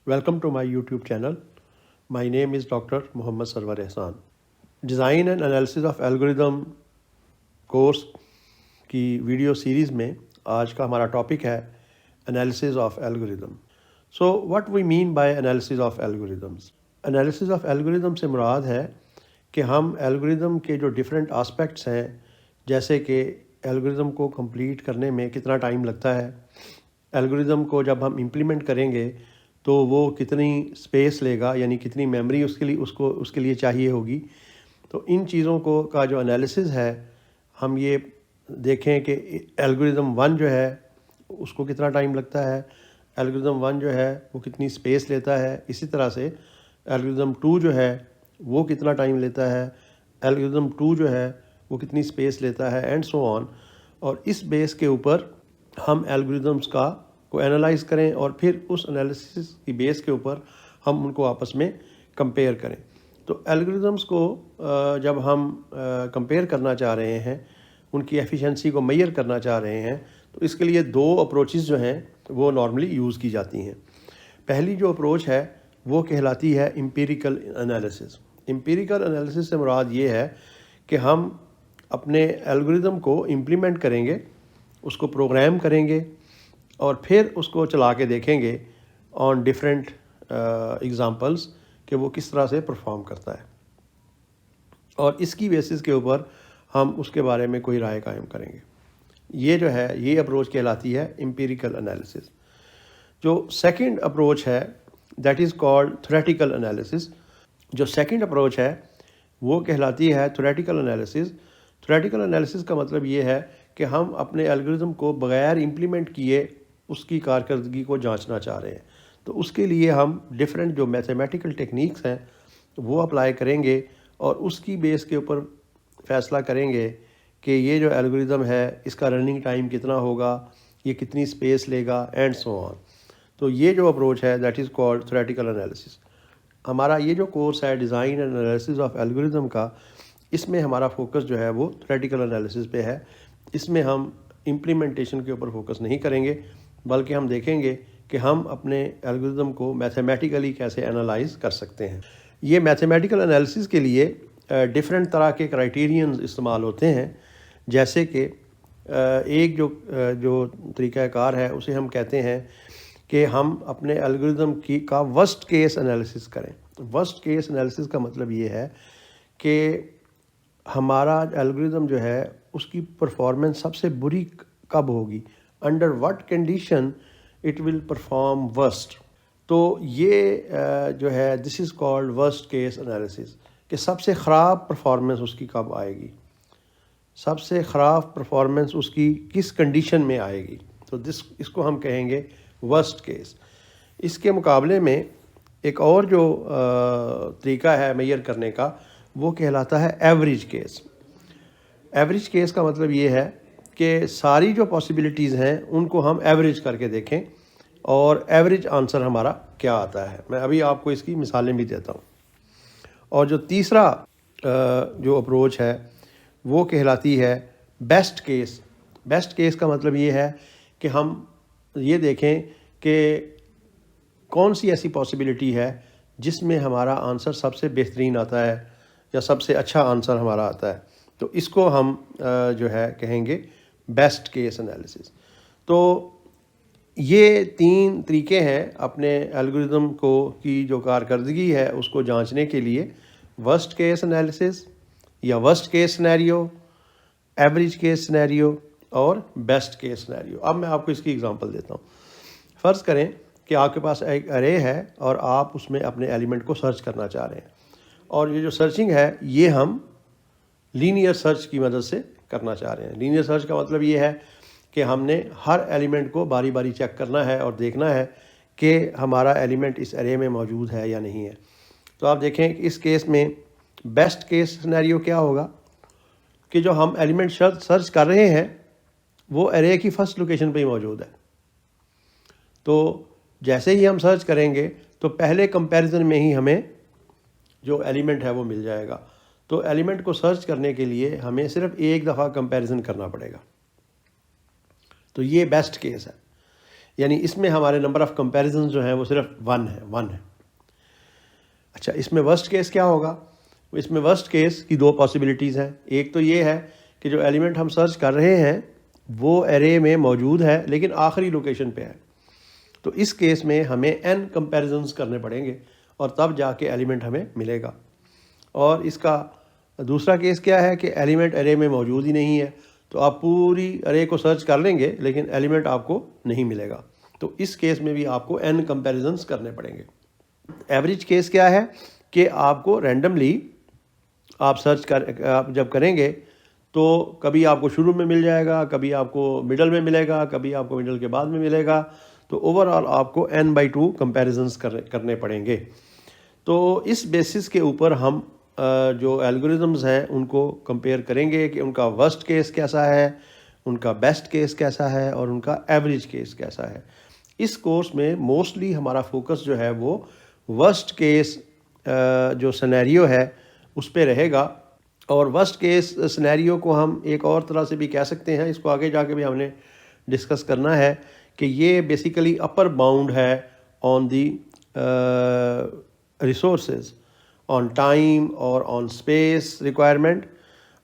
Welcome to my YouTube channel. My name is Dr. Muhammad Sarwar Ehsan. Design and analysis of algorithm course की video series में आज का हमारा topic है analysis of algorithm. So what we mean by analysis of algorithms. Analysis of algorithm से मुराद है कि हम एल्गोरिदम के जो डिफरेंट आस्पेक्ट्स हैं, जैसे कि एल्गोरिदम को कंप्लीट करने में कितना टाइम लगता है, एल्गोरिदम को जब हम इम्प्लीमेंट करेंगे तो वो कितनी स्पेस लेगा, यानी कितनी मेमोरी उसके लिए चाहिए होगी. तो इन चीज़ों को का जो एनालिसिस है, हम ये देखें कि एल्गोरिदम 1 जो है उसको कितना टाइम लगता है, एल्गोरिदम 1 जो है वो कितनी स्पेस लेता है, इसी तरह से एल्गोरिदम 2 जो है वो कितना टाइम लेता है, एल्गोरिदम 2 जो है वो कितनी स्पेस लेता है, एंड सो ऑन. और इस बेस के ऊपर हम एल्गोरिदम्स को एनालाइज करें और फिर उस एनालिसिस की बेस के ऊपर हम उनको आपस में कंपेयर करें. तो एल्गोरिदम्स को जब हम कंपेयर करना चाह रहे हैं, उनकी एफिशिएंसी को मेजर करना चाह रहे हैं, तो इसके लिए 2 अप्रोचेस जो हैं वो नॉर्मली यूज़ की जाती हैं. पहली जो अप्रोच है वो कहलाती है एम्पिरिकल एनालिसिस. एम्पिरिकल एनालिसिस से मुराद ये है कि हम अपने एल्गोरिदम को इम्प्लीमेंट करेंगे, उसको प्रोग्राम करेंगे और फिर उसको चला के देखेंगे ऑन डिफरेंट एग्ज़ाम्पल्स कि वो किस तरह से परफॉर्म करता है, और इसकी बेसिस के ऊपर हम उसके बारे में कोई राय कायम करेंगे. ये जो है ये अप्रोच कहलाती है एम्पिरिकल एनालिसिस. जो सेकंड अप्रोच है that is called theoretical analysis. जो सेकंड अप्रोच है वो कहलाती है थ्योरेटिकल एनालिसिस. थ्योरेटिकल एनालिसिस का मतलब ये है कि हम अपने एल्गोरिदम को बगैर इम्प्लीमेंट किए उसकी कारकर्दगी को जांचना चाह रहे हैं. तो उसके लिए हम डिफरेंट जो मैथमेटिकल टेक्निक्स हैं वो अप्लाई करेंगे और उसकी बेस के ऊपर फैसला करेंगे कि ये जो एल्गोरिदम है इसका रनिंग टाइम कितना होगा, ये कितनी स्पेस लेगा, एंड सो ऑन. तो ये जो अप्रोच है that is called theoretical analysis. हमारा ये जो कोर्स है design and analysis of algorithm का, इसमें हमारा फोकस जो है वो थ्योरेटिकल एनालिसिस पे है. इसमें हम इम्प्लीमेंटेशन के ऊपर फोकस नहीं करेंगे, बल्कि हम देखेंगे कि हम अपने एल्गोरिदम को मैथमेटिकली कैसे एनालाइज कर सकते हैं. ये मैथमेटिकल एनालिसिस के लिए डिफरेंट तरह के क्राइटेरियंस इस्तेमाल होते हैं. जैसे कि एक जो तरीक़ाकार है उसे हम कहते हैं कि हम अपने एल्गोरिदम का वर्स्ट केस एनालिसिस करें. वर्स्ट केस एनालिसिस का मतलब ये है कि हमारा एल्गोरिदम जो है उसकी परफॉर्मेंस सबसे बुरी कब होगी, under what condition it will perform worst. तो ये जो है this is called worst case analysis, कि सबसे ख़राब परफॉर्मेंस उसकी कब आएगी, सबसे ख़राब परफॉर्मेंस उसकी किस कंडीशन में आएगी. तो इसको हम कहेंगे वर्स्ट केस. इसके मुकाबले में एक और जो तरीका है मेजर करने का वो कहलाता है एवरेज केस. एवरेज केस का मतलब ये है कि सारी जो पॉसिबिलिटीज़ हैं उनको हम एवरेज करके देखें और एवरेज आंसर हमारा क्या आता है. मैं अभी आपको इसकी मिसालें भी देता हूँ. और जो तीसरा जो अप्रोच है वो कहलाती है बेस्ट केस. बेस्ट केस का मतलब ये है कि हम ये देखें कि कौन सी ऐसी पॉसिबिलिटी है जिसमें हमारा आंसर सबसे बेहतरीन आता है या सबसे अच्छा आंसर हमारा आता है. तो इसको हम जो है कहेंगे बेस्ट केस एनालिसिस. तो ये 3 तरीके हैं अपने एल्गोरिदम की जो कारकर्दगी है उसको जांचने के लिए: वर्स्ट केस एनालिसिस या worst case scenario, average case scenario और बेस्ट केस सिनेरियो. अब मैं आपको इसकी एग्जांपल देता हूँ. फ़र्ज़ करें कि आपके पास एक अरे है और आप उसमें अपने एलिमेंट को सर्च करना चाह रहे हैं, और ये जो सर्चिंग है ये हम लीनियर सर्च की मदद से करना चाह रहे हैं. लीनियर सर्च का मतलब ये है कि हमने हर एलिमेंट को बारी बारी चेक करना है और देखना है कि हमारा एलिमेंट इस अरे में मौजूद है या नहीं है. तो आप देखें कि इस केस में बेस्ट केस सिनेरियो क्या होगा कि जो हम एलिमेंट सर्च कर रहे हैं वो अरे की फर्स्ट लोकेशन पे ही मौजूद है. तो जैसे ही हम सर्च करेंगे तो पहले कंपैरिजन में ही हमें जो एलिमेंट है वो मिल जाएगा. तो एलिमेंट को सर्च करने के लिए हमें सिर्फ एक दफ़ा कंपैरिजन करना पड़ेगा. तो ये बेस्ट केस है. یعنی اس میں ہمارے نمبر آف کمپیریزن جو ہیں وہ صرف 1 ہے. اچھا اس میں ورسٹ کیس کیا ہوگا؟ اس میں ورسٹ کیس کی 2 پاسبلٹیز ہیں. ایک تو یہ ہے کہ جو ایلیمنٹ ہم سرچ کر رہے ہیں وہ ایرے میں موجود ہے لیکن آخری لوکیشن پہ ہے. تو اس کیس میں ہمیں n کمپیریزنز کرنے پڑیں گے اور تب جا کے ایلیمنٹ ہمیں ملے گا. اور اس کا دوسرا کیس کیا ہے کہ ایلیمنٹ ایرے میں موجود ہی نہیں ہے، تو آپ پوری ایرے کو سرچ کر لیں گے لیکن ایلیمنٹ آپ کو نہیں ملے گا. تو اس کیس میں بھی آپ کو n کمپیریزنز کرنے پڑیں گے. ایوریج کیس کیا ہے کہ آپ کو رینڈملی آپ آپ جب کریں گے تو کبھی آپ کو شروع میں مل جائے گا، کبھی آپ کو مڈل میں ملے گا، کبھی آپ کو مڈل کے بعد میں ملے گا. تو اوور آل آپ کو n/2 کمپیریزنز کرنے پڑیں گے. تو اس بیسس کے اوپر ہم جو الگوریدمز ہیں ان کو کمپیئر کریں گے کہ ان کا ورسٹ کیس کیسا ہے، ان کا بیسٹ کیس کیسا ہے اور ان کا ایوریج کیس کیسا ہے. اس کورس میں موسٹلی ہمارا فوکس جو ہے وہ ورسٹ کیس جو سینیریو ہے اس پہ رہے گا. اور ورسٹ کیس سینیریو کو ہم ایک اور طرح سے بھی کہہ سکتے ہیں، اس کو آگے جا کے بھی ہم نے ڈسکس کرنا ہے کہ یہ بیسیکلی اپر باؤنڈ ہے آن دی ریسورسز، آن ٹائم اور آن اسپیس ریکوائرمنٹ.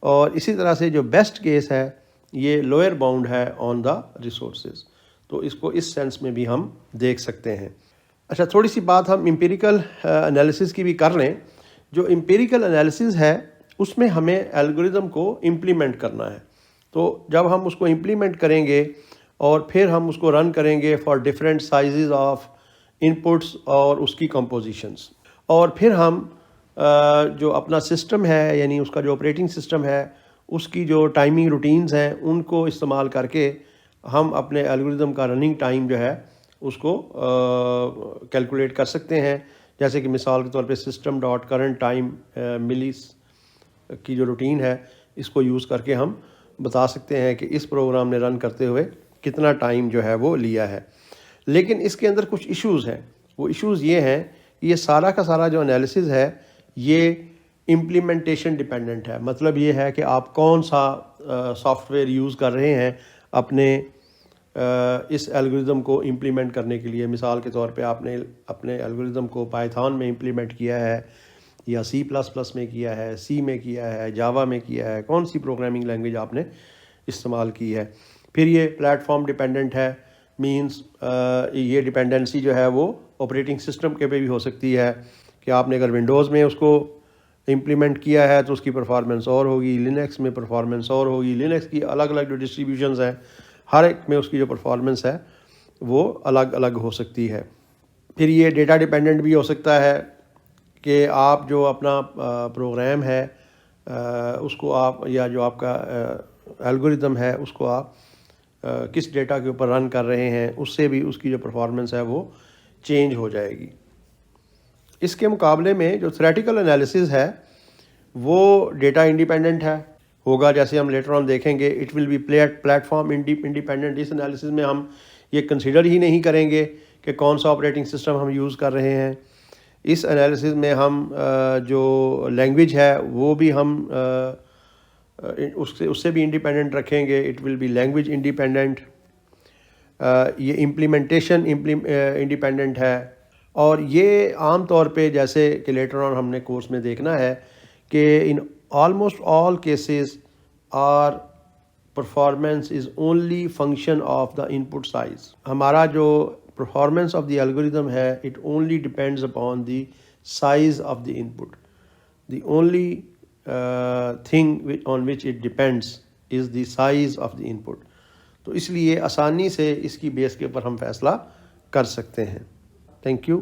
اور اسی طرح سے جو بیسٹ کیس ہے یہ لوئر باؤنڈ ہے آن دا ریسورسز. تو اس کو اس سینس میں بھی ہم دیکھ سکتے ہیں. اچھا تھوڑی سی بات ہم امپیریکل انالیسس کی بھی کر لیں. جو امپیریکل انالیسس ہے اس میں ہمیں الگوریدم کو امپلیمنٹ کرنا ہے. تو جب ہم اس کو امپلیمنٹ کریں گے اور پھر ہم اس کو رن کریں گے for different sizes of inputs اور اس کی کمپوزیشنس، اور پھر ہم جو اپنا سسٹم ہے یعنی اس کا جو آپریٹنگ سسٹم ہے اس کی جو ٹائمنگ روٹینز ہیں ان کو استعمال کر کے ہم اپنے الگوریدم کا رننگ ٹائم جو ہے اس کو کیلکولیٹ کر سکتے ہیں. جیسے کہ مثال کے طور پہ system dot current time Mullis کی جو روٹین ہے اس کو یوز کر کے ہم بتا سکتے ہیں کہ اس پروگرام نے رن کرتے ہوئے کتنا ٹائم جو ہے وہ لیا ہے. لیکن اس کے اندر کچھ ایشوز ہیں. وہ ایشوز یہ ہیں کہ یہ سارا کا سارا جو انالیسز ہے یہ امپلیمنٹیشن ڈیپینڈنٹ ہے. مطلب یہ ہے کہ آپ کون سا سافٹ ویئر یوز کر رہے ہیں اپنے اس الگوریدم کو امپلیمنٹ کرنے کے لیے. مثال کے طور پہ آپ نے اپنے الگوریدم کو پائتھون میں امپلیمنٹ کیا ہے یا C++ میں کیا ہے، سی میں کیا ہے، جاوا میں کیا ہے، کون سی پروگرامنگ لینگویج آپ نے استعمال کی ہے. پھر یہ پلیٹ فارم ڈیپینڈنٹ ہے، مینز یہ ڈیپینڈنسی جو ہے وہ آپریٹنگ سسٹم کے پہ بھی ہو سکتی ہے کہ آپ نے اگر ونڈوز میں اس کو امپلیمنٹ کیا ہے تو اس کی پرفارمنس اور ہوگی، لینکس میں پرفارمنس اور ہوگی. لینکس کی الگ الگ جو ڈسٹریبیوشنز ہیں ہر ایک میں اس کی جو پرفارمنس ہے وہ الگ الگ ہو سکتی ہے. پھر یہ ڈیٹا ڈیپینڈنٹ بھی ہو سکتا ہے کہ آپ جو اپنا پروگرام ہے اس کو آپ یا جو آپ کا الگوریدم ہے اس کو آپ کس ڈیٹا کے اوپر رن کر رہے ہیں اس سے بھی اس کی جو پرفارمنس ہے وہ چینج ہو جائے گی. اس کے مقابلے میں جو تھیوریٹیکل انالیسز ہے وہ ڈیٹا انڈیپینڈنٹ ہوگا. جیسے ہم لیٹر آن دیکھیں گے it will be platform independent. اس انالیسز میں ہم یہ کنسیڈر ہی نہیں کریں گے کہ کون سا آپریٹنگ سسٹم ہم یوز کر رہے ہیں. اس انالیسز میں ہم جو لینگویج ہے وہ بھی ہم اس سے بھی انڈیپینڈنٹ رکھیں گے. It will be language independent. یہ امپلیمنٹیشن انڈیپینڈنٹ ہے. اور یہ عام طور پہ جیسے کہ لیٹر آن ہم نے کورس میں دیکھنا ہے کہ in almost all cases are performance is only function of the input size. ہمارا جو performance of the algorithm ہے it only depends upon the size of the input. The only thing on which it depends is the size of the input. تو اس لیے آسانی سے اس کی بیس کے اوپر ہم فیصلہ کر سکتے ہیں. Thank you.